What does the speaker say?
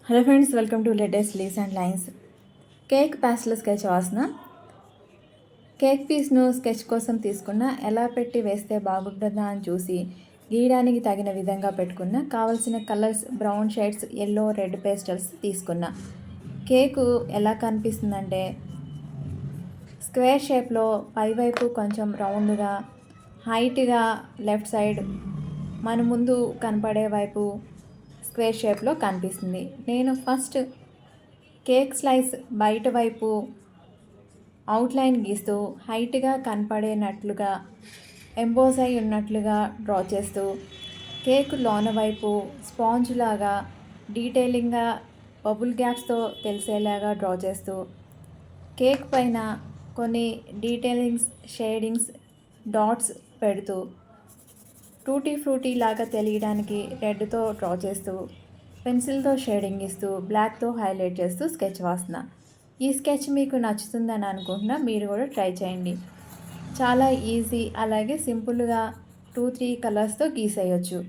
Hello friends, welcome to latest leaves and lines. Cake pastel sketch వాసన. Cake పీస్ను sketch కోసం తీసుకున్న, ఎలా పెట్టి వేస్తే బాగుంటుందా అని చూసి గీయడానికి తగిన విధంగా పెట్టుకున్న. కావలసిన colours brown shades, yellow, red pastels తీసుకున్న. కేకు ఎలా కనిపిస్తుందంటే స్క్వేర్ షేప్లో పైవైపు కొంచెం రౌండ్గా, హైట్గా లెఫ్ట్ సైడ్ మన ముందు కనపడే వైపు స్క్వేర్ షేప్లో కనిపిస్తుంది. నేను ఫస్ట్ కేక్ స్లైస్ బయట వైపు అవుట్లైన్ గీస్తూ హైట్గా కనపడేనట్లుగా ఎంబోస్ అయి ఉన్నట్లుగా డ్రా చేస్తూ, కేక్ లోన వైపు స్పాంజ్ లాగా డీటెయిలింగ్గా బబుల్ గ్యాప్స్తో తెలిసేలాగా డ్రా చేస్తూ, కేక్ పైన కొన్ని డీటెయిలింగ్స్, షేడింగ్స్, డాట్స్ పెడుతూ, టూటీ ఫ్రూటీ లాగా తెలియడానికి రెడ్తో డ్రా చేస్తూ, పెన్సిల్తో షేడింగ్ ఇస్తూ, బ్లాక్తో హైలైట్ చేస్తూ స్కెచ్ వాసన. ఈ స్కెచ్ మీకు నచ్చుతుందని అనుకుంటున్నా. మీరు కూడా ట్రై చేయండి. చాలా ఈజీ, అలాగే సింపుల్గా 2-3 కలర్స్తో గీసేయచ్చు.